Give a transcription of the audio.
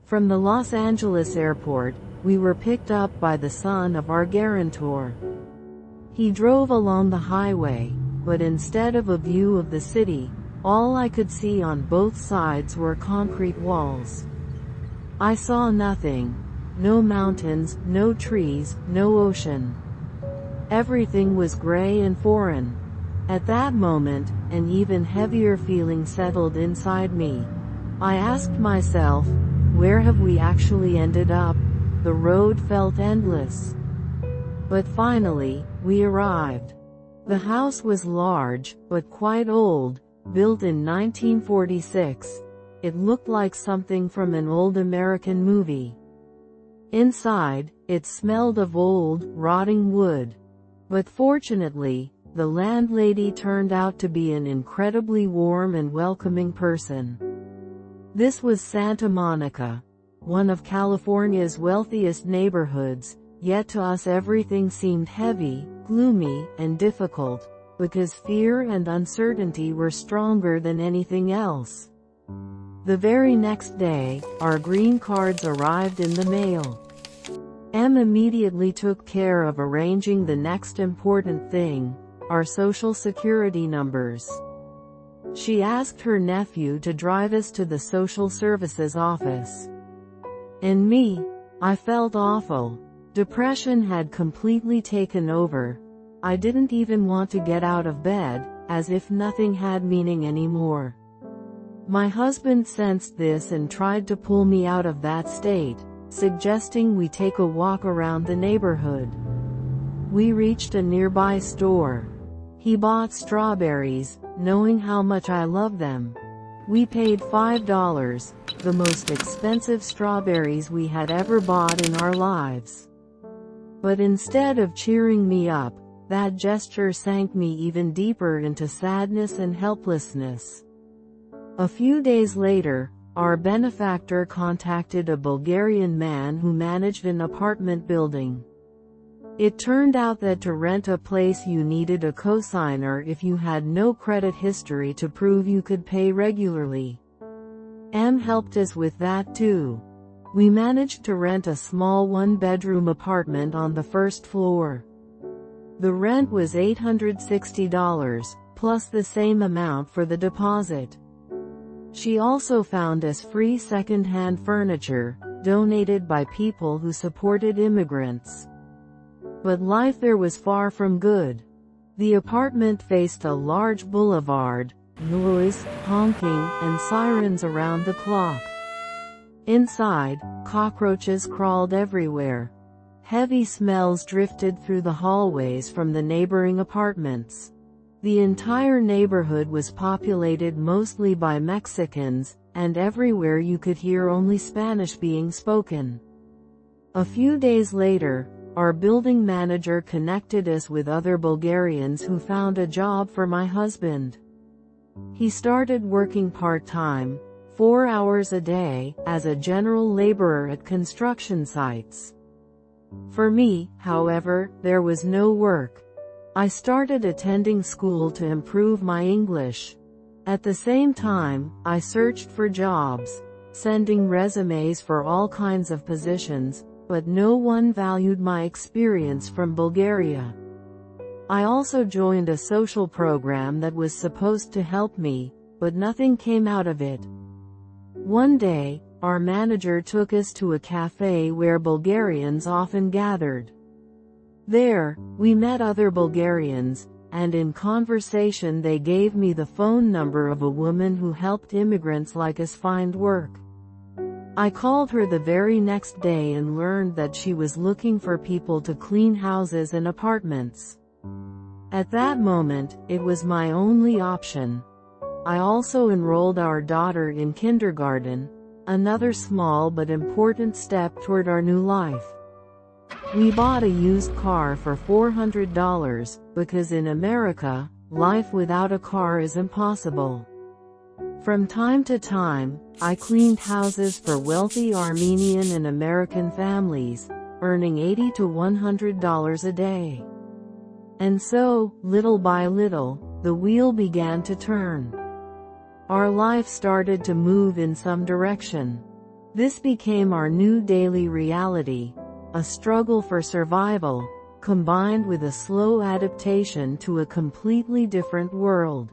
From the Los Angeles airport, we were picked up by the son of our guarantor. He drove along the highway, but instead of a view of the city, all I could see on both sides were concrete walls. I saw nothing. No mountains, no trees, no ocean. Everything was gray and foreign. At that moment, an even heavier feeling settled inside me. I asked myself, where have we actually ended up? The road felt endless. But finally, we arrived. The house was large, but quite old, built in 1946. It looked like something from an old American movie. Inside, it smelled of old, rotting wood. But fortunately, the landlady turned out to be an incredibly warm and welcoming person. This was Santa Monica, one of California's wealthiest neighborhoods, yet to us everything seemed heavy, gloomy, and difficult, because fear and uncertainty were stronger than anything else. The very next day, our green cards arrived in the mail. Em immediately took care of arranging the next important thing, our social security numbers. She asked her nephew to drive us to the social services office. And me, I felt awful. Depression had completely taken over. I didn't even want to get out of bed, as if nothing had meaning anymore. My husband sensed this and tried to pull me out of that state, suggesting we take a walk around the neighborhood. We reached a nearby store. He bought strawberries, knowing how much I love them. We paid $5, the most expensive strawberries we had ever bought in our lives. But instead of cheering me up, that gesture sank me even deeper into sadness and helplessness. A few days later, our benefactor contacted a Bulgarian man who managed an apartment building. It turned out that to rent a place you needed a cosigner if you had no credit history to prove you could pay regularly. Em helped us with that too. We managed to rent a small one-bedroom apartment on the first floor. The rent was $860, plus the same amount for the deposit. She also found us free second-hand furniture, donated by people who supported immigrants. But life there was far from good. The apartment faced a large boulevard, noise, honking, and sirens around the clock. Inside, cockroaches crawled everywhere. Heavy smells drifted through the hallways from the neighboring apartments. The entire neighborhood was populated mostly by Mexicans, and everywhere you could hear only Spanish being spoken. A few days later, our building manager connected us with other Bulgarians who found a job for my husband. He started working part-time, 4 hours a day, as a general laborer at construction sites. For me, however, there was no work. I started attending school to improve my English. At the same time, I searched for jobs, sending resumes for all kinds of positions, but no one valued my experience from Bulgaria. I also joined a social program that was supposed to help me, but nothing came out of it. One day, our manager took us to a cafe where Bulgarians often gathered. There, we met other Bulgarians, and in conversation they gave me the phone number of a woman who helped immigrants like us find work. I called her the very next day and learned that she was looking for people to clean houses and apartments. At that moment, it was my only option. I also enrolled our daughter in kindergarten, another small but important step toward our new life. We bought a used car for $400, because in America, life without a car is impossible. From time to time, I cleaned houses for wealthy Armenian and American families, earning $80 to $100 a day. And so, little by little, the wheel began to turn. Our life started to move in some direction. This became our new daily reality, a struggle for survival, combined with a slow adaptation to a completely different world.